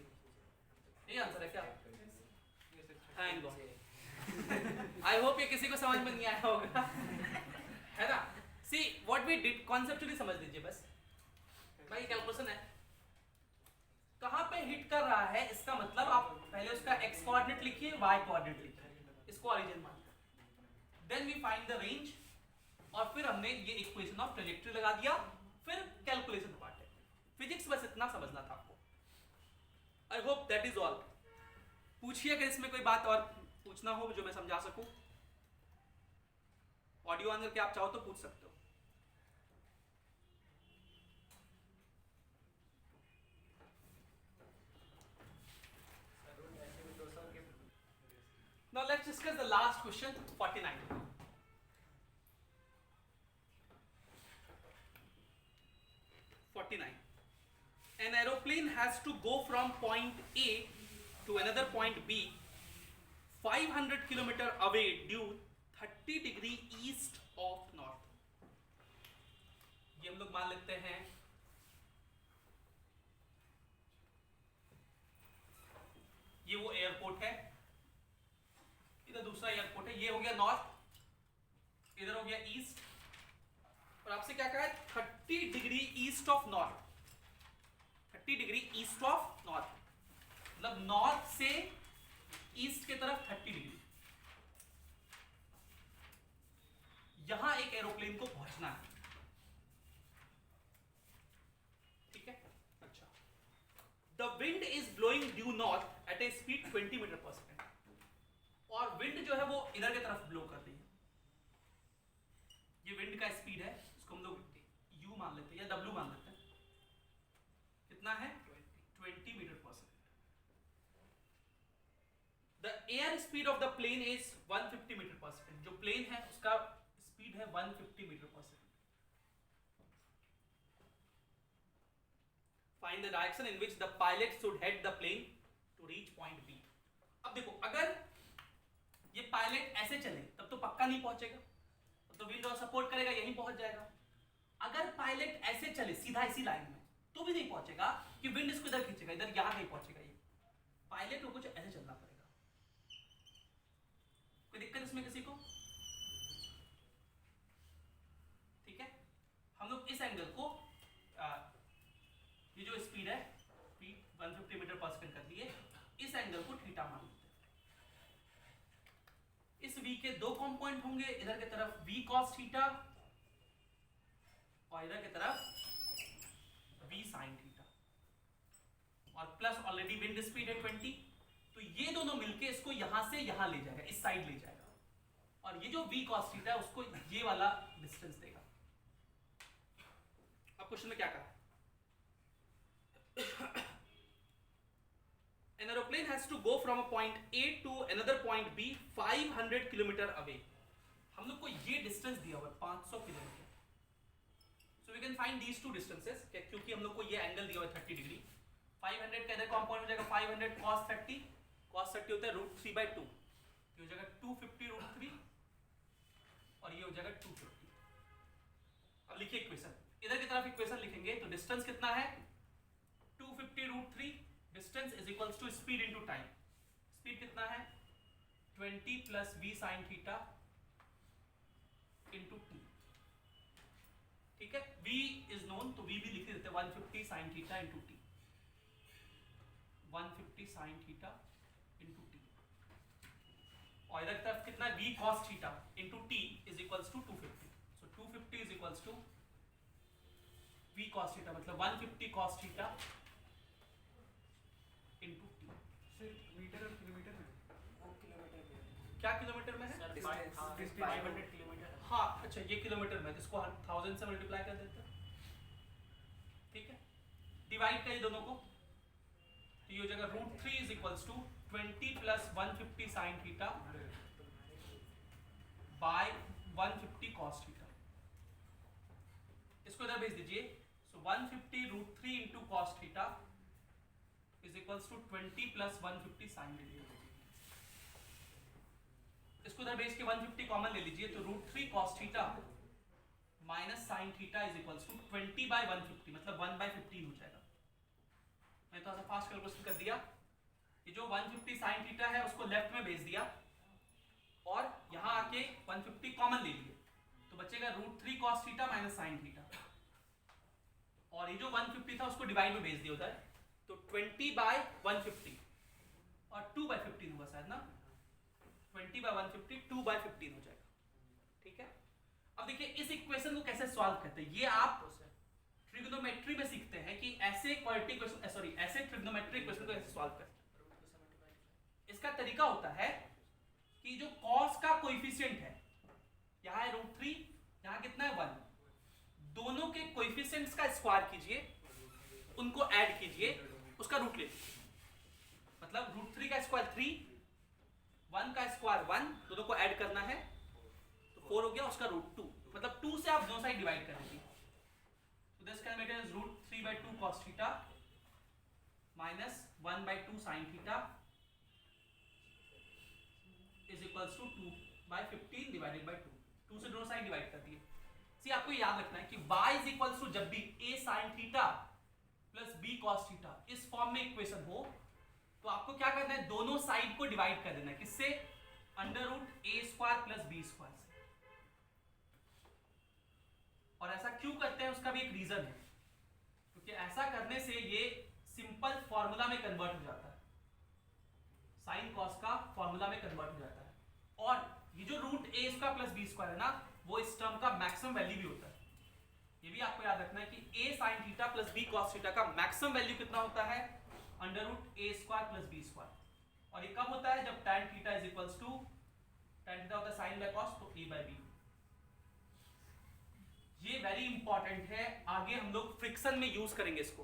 ये आंसर है क्या? Yes sir. Thank God, I hope ये किसी को समझ में नहीं आया होगा, है ना। See what we did conceptually समझ लीजिए बस भाई, कैलकुलेशन है कहाँ पे हिट कर रहा है, इसका मतलब आप पहले उसका x कोऑर्डिनेट लिखिए, y कोऑर्डिनेट लिखिए, इसको ओरिजिन मानिए, then we find the range, और फिर हमने ये इक्वेशन ऑफ ट्रैजेक्टरी लगा दिया, फिर कैलकुलेशन पार्ट है। फिजिक्स बस इतना समझना था आपको। I hope that is all. पूछिए अगर इसमें कोई बात और पूछना हो जो मैं समझा सकूं, ऑडियो ऑन करके आप चाहो तो पूछ सकते हो। Now let's discuss the last question, 49. An aeroplane has to go from point A to another point B 500 km away due 30 degree east of north. ये हम लोग मान लेते हैं ये वो एयरपोर्ट है, इधर दूसरा एयरपोर्ट है, ये हो गया नॉर्थ, इधर हो गया ईस्ट, और आपसे क्या कहा है 30 degree east of north, 30 degree east of north, मतलब नॉर्थ से ईस्ट की तरफ 30 डिग्री, यहां एक एरोप्लेन को पहुंचना है, ठीक है। अच्छा, the wind is blowing due north at a speed 20 metre per second, और विंड जो है वो इधर की तरफ ब्लो कर रही है, ये विंड का स्पीड है, इसको हम लोग u मान लेते हैं या w मान लेते हैं, कितना है 20 metre per second. The air speed of the plane is 150 metre per second, जो प्लेन है उसका स्पीड है 150 metre per second. Find the direction in which the pilot should head the plane to reach point B. अब देखो अगर ये पायलट ऐसे चले तब तो पक्का नहीं पहुंचेगा, तो विंड और सपोर्ट करेगा, यहीं पहुंच जाएगा। अगर पायलट ऐसे चले सीधा इसी लाइन में तो भी नहीं पहुंचेगा, कि विंड इसको इधर खींचेगा, इधर यहां नहीं पहुंचेगा, ये पायलट को कुछ ऐसे चलना पड़ेगा। कोई दिक्कत इसमें किसी को? ठीक है, हम लोग इस एंगल को ये जो स्पीड है 150 मीटर पर सेकंड कर लिए, इस एंगल को थीटा मान लेते हैं। इस v के दो कंपोनेंट होंगे, इधर की तरफ v cos थीटा और इधर की तरफ v sin थीटा, और प्लस ऑलरेडी विंड स्पीड है 20, तो ये दोनों मिलके इसको यहां से यहां ले जाएगा, इस साइड ले जाएगा, और ये जो v cos थीटा है उसको ये वाला डिस्टेंस देगा। अब क्वेश्चन में क्या कहा? An aeroplane has to go from a point A to another point B 500 kilometre away. हम लोग को ये डिस्टेंस दिया हुआ है 500 kilometre. So we can find these two distances, क्योंकि हम लोग को ये एंगल दिया हुआ है 30 डिग्री। 500 का इधर कंपोनेंट हो जाएगा 500 cos 30, cos 30 होता है √3/2, ये हो जाएगा 250 √3, और ये हो जाएगा 250। लिखिए इक्वेशन, इधर की तरफ इक्वेशन लिखेंगे तो डिस्टेंस कितना है 250√3, distance is equals to speed into time, speed कितना है 20 plus v sin theta into t, ठीक है। v इज नोन तो v भी लिख देते हैं 150 sin theta into t, 150 sin theta into t, और इधर की तरफ कितना है v cos theta into t is equals to 250, so 250 is equals to v cos theta, मतलब 150 cos थीटा इनटू t। सिर्फ मीटर और किलोमीटर में? वो किलोमीटर में। क्या किलोमीटर में है? Sir Distance. 500 किलोमीटर। हाँ अच्छा ये किलोमीटर में, तो इसको 1000 से मल्टीप्लाई कर देते हैं, ठीक है। डिवाइड करिए दोनों को, तो ये हो जाएगा √3 is equals to 20 plus 150 sine theta by 150 cos theta, इसको इधर भेज दीजिए। So 150√3 into cos theta is equals to 20 plus 150 sine theta, इसको इधर भेज के 150 कॉमन ले लीजिए, तो √3 cos theta minus sine theta is equals to 20 by 150, मतलब 1/15 हो जाएगा। मैं थोड़ा सा फास्ट कैलकुलेशन कर दिया, ये जो 150 साइन थीटा है उसको लेफ्ट में भेज दिया और यहाँ आके 150 कॉमन ले लिए, तो बचेगा √3 cos theta minus sine theta, और ये जो 150 था उसको डिवाइड में भेज दिया उधर, तो 20 बाय 150 और 2/15 होगा शायद ना, 20 बाय 150 2/15 हो जाएगा, ठीक है। अब देखिए इस इक्वेशन को कैसे सॉल्व करते हैं, ये आप ट्रिग्नोमेट्री में सीखते हैं कि ऐसे क्वाड्रेटिक इक्वेशन, सॉरी ऐसे ट्रिग्नोमेट्रिक इक्वेशन को कैसे सॉल्व करते हैं। इसका तरीका होता है कि जो cos का कोएफिशिएंट है, यहाँ है √3, यहाँ कितना है 1, दोनों के कोएफिशिएंट्स का स्क्वायर कीजिए, उनको ऐड कीजिए, उसका रूट ले लीजिए, मतलब √3 का स्क्वायर 3, 1 का स्क्वायर 1, दोनों को ऐड करना है तो 4 हो गया, उसका √2, मतलब 2 से आप दोनों साइड डिवाइड कर दीजिए, so this can be written as √3/2 cos theta minus 1/2 sin theta is equals to 2/15 divided by 2, 2 से दोनों साइड डिवाइड कर दिए। सी आपको याद रखना है कि y is equals to जब भी a sin theta plus b cos theta इस फॉर्म में इक्वेशन हो तो आपको क्या करना है, दोनों साइड को डिवाइड कर देना है, किससे, √a² प्लस b²। और ऐसा क्यों करते हैं उसका भी एक रीजन है, क्योंकि ऐसा करने से ये सिंपल फॉर्मूला में कन्वर्ट हो जाता है, साइन कॉस का फॉर्मूला में कन्वर्ट हो जाता है, और ये जो √a² प्लस b² है ना, वो इस टर्म का मैक्सिमम वैल्यू भी होता है। ये भी आपको याद रखना है कि a sin theta plus b cos theta का मैक्सिमम वैल्यू कितना होता है, √a² प्लस b², और ये कब होता है, जब tan theta is equals to, tan theta होता है sin बाय cos, तो a बाय b। ये वेरी इंपॉर्टेंट है, आगे हम लोग फ्रिक्शन में यूज करेंगे इसको,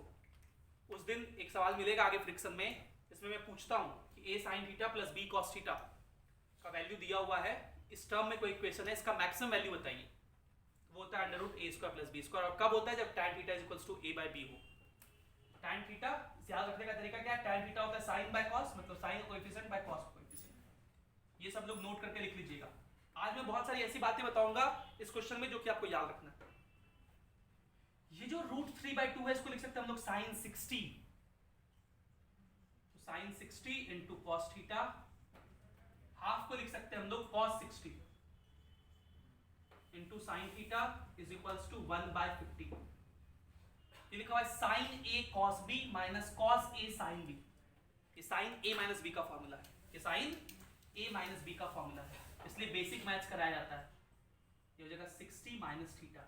उस दिन एक सवाल मिलेगा आगे फ्रिक्शन में, इसमें मैं पूछता हूं कि a sin theta plus b cos theta का वैल्यू दिया हुआ है, इस टर्म में कोई इक्वेशन है, इसका मैक्सिमम वैल्यू बताइए, वो होता है √a² प्लस b², और कब होता है, जब tan theta is equals to a by b हो। tan थीटा याद रखने का तरीका क्या है, tan थीटा होता है sin बाय cos, मतलब sin coefficient by cos coefficient, ये सब लोग नोट करके लिख लीजिएगा। आज मैं बहुत सारी ऐसी बातें बताऊंगा इस क्वेश्चन में जो कि आपको याद रखना है। ये जो √3/2 है इसको लिख सकते हैं हम लोग sin 60, तो sin 60 into cos theta, half को लिख सकते हैं हम लोग cos 60 into sin theta is equals to 1/50। ये लिखा हुआ है sin a cos b minus cos a sin b, ये sin a माइनस b का फॉर्मूला है, ये sin a माइनस b का फॉर्मूला है, इसलिए बेसिक मैथ्स कराया जाता है। ये हो जाएगा 60 minus theta,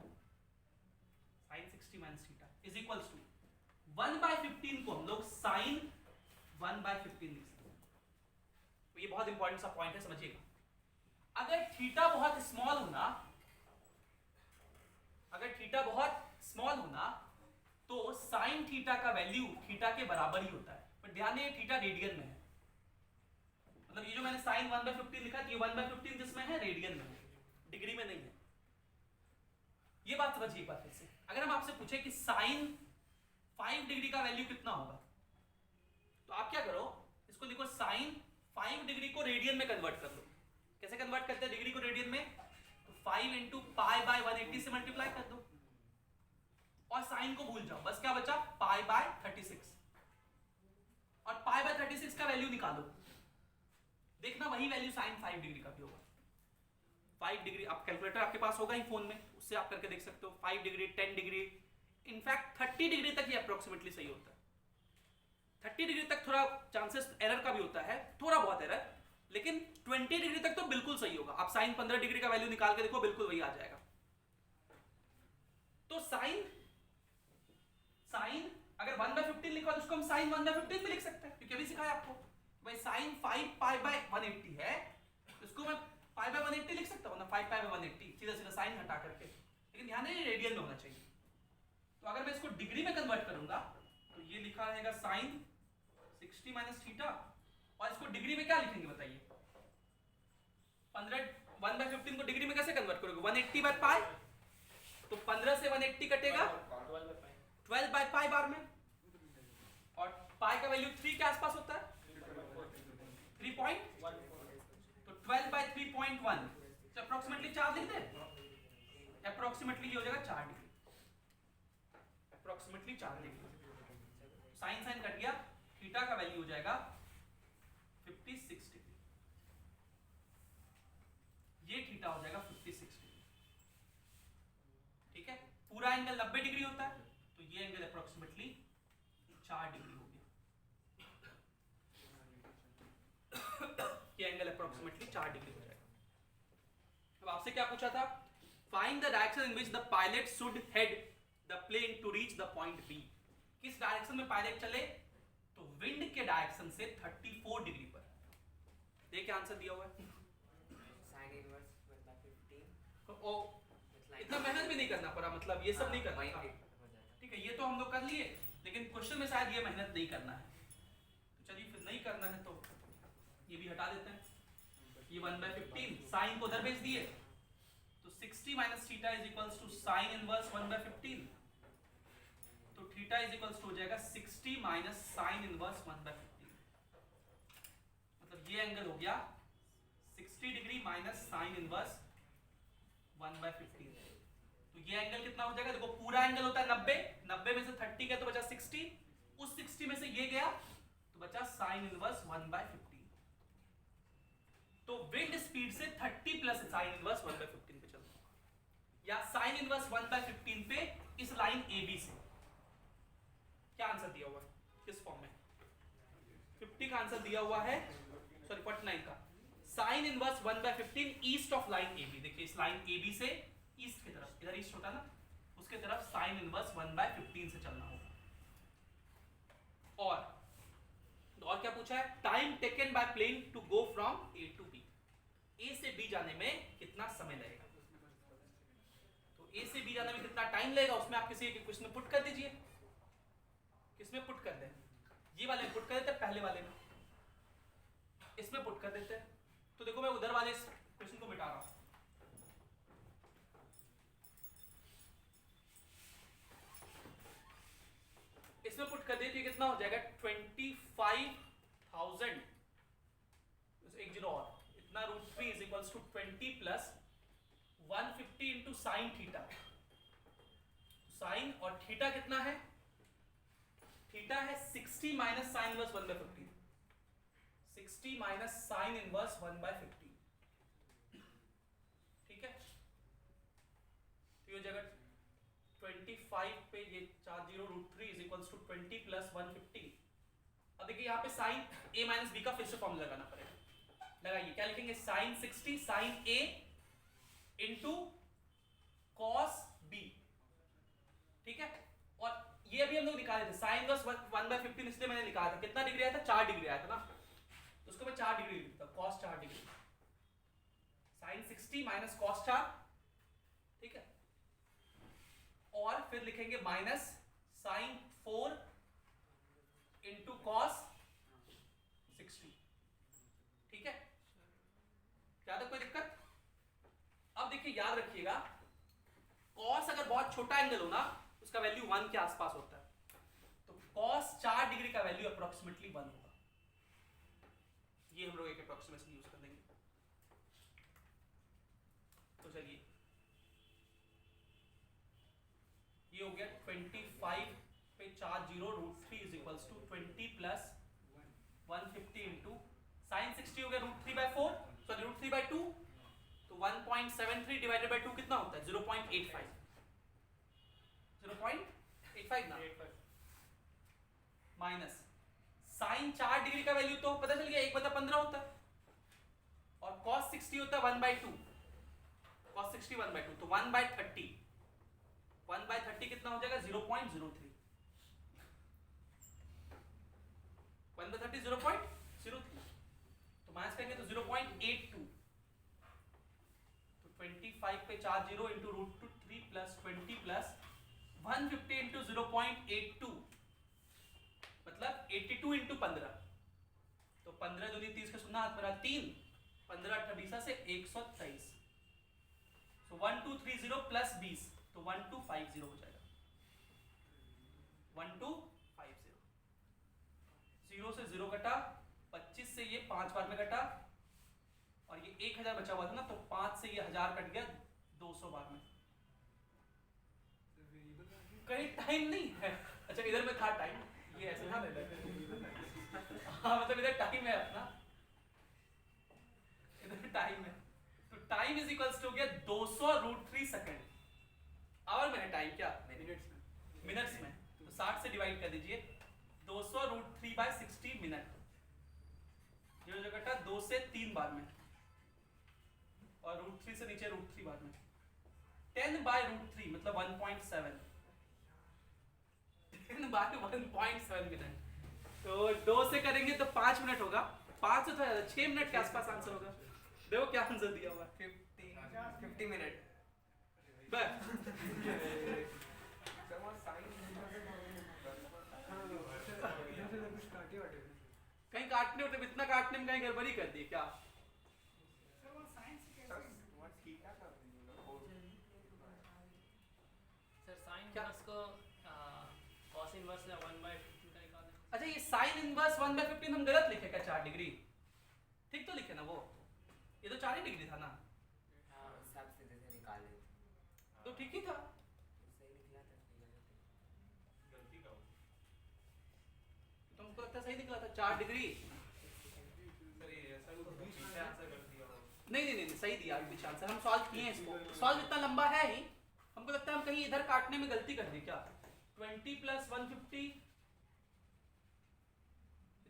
sin 60 minus theta is equals to 1/15 को हम लोग sin 1/15 लिख सकते हैं। तो ये बहुत इंपॉर्टेंट सा पॉइंट है, समझिएगा। अगर थीटा बहुत स्मॉल होना, अगर थीटा बहुत स्मॉल होना तो साइन थीटा का वैल्यू थीटा के बराबर ही होता है, पर ध्यान दें थीटा रेडियन में है, मतलब ये जो मैंने साइन 1/15 लिखा है, ये 1/15 जिसमें है रेडियन में है, डिग्री में नहीं है। ये बात समझिए एक बार फिर से, अगर हम आपसे पूछे कि साइन 5 डिग्री का वैल्यू कितना होगा, तो आप क्या करो, इसको लिखो साइन 5 डिग्री को रेडियन में कन्वर्ट कर लो। कैसे कन्वर्ट करते हैं डिग्री को रेडियन में, तो 5 इंटू पाई बाय 180 से मल्टीप्लाई कर दो, और साइन को भूल जाओ, बस क्या बचा पाई बाय 36, और पाई बाय 36 का वैल्यू निकालो, देखना वही वैल्यू साइन 5 डिग्री का भी होगा। 5 डिग्री, आप कैलकुलेटर आपके पास होगा ही फोन में, उससे आप करके देख सकते हो। 5 डिग्री, 10 डिग्री, इनफैक्ट 30 डिग्री तक ये अप्रोक्सीमेटली सही होता है। 30 डिग्री तक थोड़ा चांसेस एरर का भी होता है, थोड़ा बहुत एरर, लेकिन 20 डिग्री तक तो बिल्कुल सही होगा। आप साइन 15 डिग्री का वैल्यू निकाल के देखो, बिल्कुल वही आ जाएगा। तो साइन अगर 1/15 लिखा तो उसको हम साइन 1/15 भी लिख सकते हैं, क्योंकि अभी सिखाया आपको भाई साइन 5 पाई बाय 180 है, इसको मैं पाई बाय 180 लिख सकता हूं ना, 5 पाई बाय 180, सीधा सीधा साइन हटा करके, लेकिन ध्यान है रेडियन में होना चाहिए। तो अगर मैं इसको डिग्री में कन्वर्ट करूंगा तो ये लिखा रहेगा साइन 60 माइनस थीटा, और इसको डिग्री में क्या लिखेंगे बताइए? 1/15 को डिग्री में कैसे कन्वर्ट करोगे? 180 बाय पाई, तो 15 से 180 कटेगा 12 बाय पाई बार में, और पाई का वैल्यू 3 के आसपास होता है, 3 पॉइंट, तो 12 बाय 3.1, तो अप्रोक्सीमेटली 4 लिख दे, अप्रोक्सीमेटली ये हो जाएगा 4 degree, approximately 4 degree. Sine sine cut गया, थीटा का वैल्यू हो जाएगा 56 डिग्री, ये थीटा हो जाएगा 56 डिग्री। ठीक है, पूरा एंगल 90 डिग्री होता है, तो ये एंगल अप्रोक्सीमेटली 4 डिग्री हो गया, ये एंगल अप्रोक्सीमेटली 4 डिग्री हो जाएगा। अब आपसे क्या पूछा था? Find the direction in which the pilot should head the plane to reach the point B. किस डायरेक्शन में पायलट चले? तो विंड के डायरेक्शन से 34 डिग्री पर। देखिए आंसर दिया हुआ है, साइन इनवर्स 1/15 ओ इतना मेहनत भी नहीं करना पड़ा, मतलब ये सब नहीं करना वहीं था। पे हो जाएगा। ठीक है, ये तो हम लोग कर लिए, लेकिन क्वेश्चन में शायद ये मेहनत नहीं करना है, तो चलिए फिर नहीं करना है तो ये भी हटा देते हैं। ये 1/15 साइन को उधर भेज दिए, तो 60 minus theta is equals to sine inverse 1/15, तो थीटा इज इक्वल्स टू हो जाएगा 60 माइनस साइन इनवर्स 1/15, मतलब ये एंगल हो गया 60 डिग्री माइनस साइन इनवर्स 1/15। तो ये एंगल कितना हो जाएगा? देखो पूरा एंगल होता है 90 में से 30 गया तो बचा 60, उस 60 में से ये गया तो बचा साइन इनवर्स 1/15। तो विंड स्पीड से 30 प्लस साइन इनवर्स 1/15 पे चलता होगा, या साइन इनवर्स 1/15 पे इस लाइन AB से। क्या आंसर दिया हुआ है किस फॉर्म में? 50 का आंसर दिया हुआ है, सॉरी 49 का। Sign inverse 1/15 east of line AB। देखिए इस लाइन AB से ईस्ट की तरफ, इधर ईस्ट होता ना, उसके तरफ साइन इनवर्स 1/15 से चलना होगा। और क्या पूछा है? Time taken by plane to go from A to B। A से B जाने में कितना समय लगेगा? तो A से B जाने में कितना टाइम लगेगा, उसमें आप किसी एक क्वेश्चन में पुट कर दीजिए। किसमें पुट कर दें? ये वाले में पुट कर देते हैं, पहले वाले में, इसमें पुट कर देते हैं। तो देखो मैं उधर वाले क्वेश्चन को मिटा रहा हूं, इसमें पुट कर दिए तो कितना हो जाएगा? 25,000, 10 और इतना √3 is equals to 20 plus 150 into sine theta. Sine और थीटा कितना है? थीटा है 60 minus sine inverse 1/15, 60 minus sine inverse 1/15। ठीक है, तो ये जगह 25 पे ये 40 √3 इज इक्वल्स टू 20 प्लस 150। अब देखिए यहाँ पे साइन A माइनस B का फिर से फॉर्मूला लगाना पड़ेगा। लगाइए, क्या लिखेंगे? Sine 60 sine A into cos B। ठीक है, और ये अभी हम लोग निकाले थे साइन इनवर्स 1/15, इसलिए मैंने निकाला था। कितना डिग्री आया था? 4 डिग्री आया था ना, तो उसको मैं 4 डिग्री लिखता हूं, cos 4 degree, sine 60 minus cos 4। ठीक है, और फिर लिखेंगे माइनस साइन 4 इंटू cos 60। ठीक है, क्या था कोई दिक्कत? अब देखिए याद रखिएगा, cos अगर बहुत छोटा एंगल हो ना, उसका वैल्यू 1 के आसपास होता है, तो cos 4 डिग्री का वैल्यू अप्रोक्सीमेटली 1 होगा। ये हम लोग एक अप्रोक्सीमेशन यूज कर देंगे। तो चलिए ये हो गया 25 पे 4 zero root 3 is equals to 20 plus 150 into sine 60 हो गया root 3 by 4 sorry root 3 by 2 तो 1.73 डिवाइडेड बाई 2 कितना होता है 0.85 0.85 ना माइनस साइन 4 डिग्री का वैल्यू तो पता चल गया 1/15 होता है और cos 60 होता है 1/2 cos 60 1/2 तो 1/30 1/30 कितना हो जाएगा 0.03 1/30 0.03 तो माइनस करेंगे तो 0.82 तो 25 पे 4 zero into root 3 plus 20 plus 150 into 0.82 मतलब 82 इंटू 15 तो 15 दूनी 30 का सुना हाथ पर 3 15 28 से 123 तो 1230 प्लस 20 तो 1250 हो जाएगा 1250 0 से 0 कटा 25 से ये 5 बार में कटा और ये 1000 बचा हुआ था ना तो 5 से ये 1000 कट गया 200 बार में कहीं टाइम नहीं है अच्छा इधर में था टाइम ये ऐसे ना ले हाँ मतलब इधर टाइम है अपना इधर टाइम है तो टाइम इज इक्वल्स टू हो गया 200 रूट 3 सेकंड आवर में है टाइम क्या मिनट्स में तो 60 से डिवाइड कर दीजिए 200 रूट 3 बाय 60 मिनट ये जो कटा 2 से 3 बार में और रूट 3 से नीचे रूट 3 बार में 10 बाय रूट 3 मतलब 1.7 10 बाय 1.7 मिनट तो 2 से करेंगे तो 5 मिनट होगा 5 से तो ज्यादा 6 मिनट के आसपास आंसर होगा देखो क्या आंसर दिया हुआ 50 मिनट बस कहीं काटने होते इतना काटने में कहीं गड़बड़ी कर दी क्या सर साइन इनवर्स को cos इनवर्स या 1/15 का निकालना है। अच्छा ये साइन इनवर्स 1/15 हम गलत लिखे क्या 4 डिग्री ठीक तो लिखे ना वो ये तो 4 ही डिग्री था ना हाँ सब सीधे से निकाले तो ठीक ही था सही निकला था गलती का तुमको लगता है सही निकला था 4 डिग्री सर ये ऐसा कुछ पीछे आंसर कर दिया हो नहीं सही दिया पीछे आंसर हम सॉल्व किए हैं इसको सॉल्व इतना लंबा है ही हमको लगता है हम कहीं इधर काटने में गलती कर दी क्या 20 प्लस 150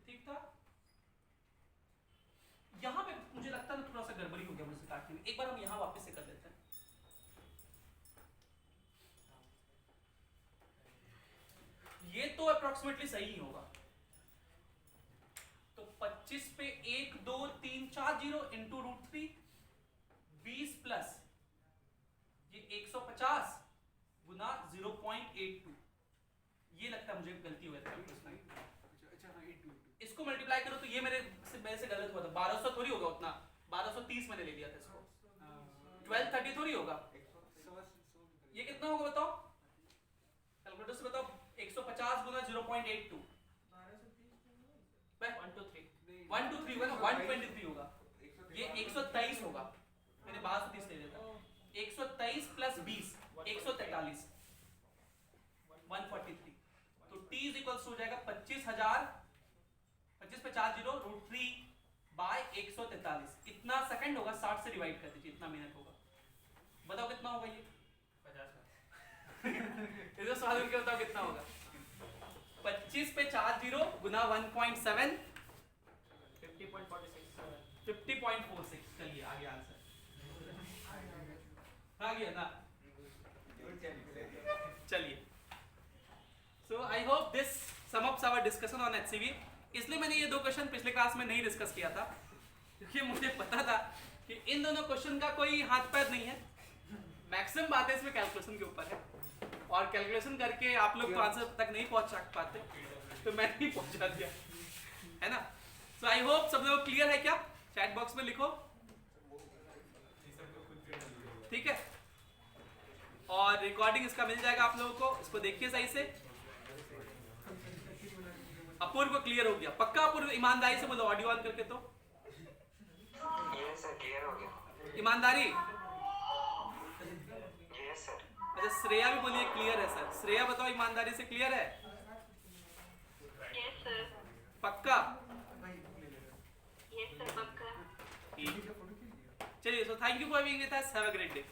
ठीक था यहां पे मुझे लगता है थोड़ा सा गड़बड़ी हो गया मुझसे काटने में एक बार हम यहां वापस से कर लेते हैं ये तो अप्रोक्सीमेटली सही ही होगा तो 25 पे 1 2 3 4 जीरो इंटू रूट 3 20 प्लस ये 150 गुना 0.82 ये लगता है मुझे गलती हो गई थी इसको मल्टीप्लाई करो तो ये मेरे से गलत हुआ था 1200 थोड़ी होगा उतना 1230 मैंने ले लिया था इसको 1230 थोड़ी होगा ये कितना होगा बताओ कैलकुलेटर से बताओ 150 गुना 0.82 1 2 3 होगा ना 123 होगा ये 123 होगा मैंने 1230 ले लिया था 123 प्लस 20 143 143 तो t इज इक्वल्स हो जाएगा 25,000 25 पे 4 जीरो रूट 3 बाय 143 इतना सेकंड होगा 60 से डिवाइड कर दीजिए इतना मिनट होगा बताओ कितना होगा ये 50 इधर सवाल करके बताओ कितना होगा 25 पे 4 जीरो गुना 1.7 50.46 चलिए आगे आंसर आ गया ना चलिए so I hope this sum ups our discussion on HCV इसलिए मैंने ये दो क्वेश्चन पिछले क्लास में नहीं डिस्कस किया था क्योंकि मुझे पता था कि इन दोनों क्वेश्चन का कोई हाथ पैर नहीं है मैक्सिमम बातें इसमें कैलकुलेशन के ऊपर है और कैलकुलेशन करके आप लोग तो आंसर तक नहीं पहुंच पाते तो मैंने ही पहुंचा दिया है ना सो आई होप सब लोग क्लियर है क्या चैट बॉक्स में लिखो ठीक है और रिकॉर्डिंग इसका मिल जाएगा आप लोगों को इसको देखिए सही से अपूर्व को क्लियर हो गया पक्का अपूर्व ईमानदारी से बोलो ऑडियो ऑन करके तो यस सर क्लियर हो गया ईमानदारी यस सर अच्छा श्रेया भी बोलिए क्लियर है सर। श्रेया बताओ ईमानदारी से क्लियर है? Yes sir. पक्का? यस सर पक्का। ठीक। चलिए, so thank you for being with us, have a great day.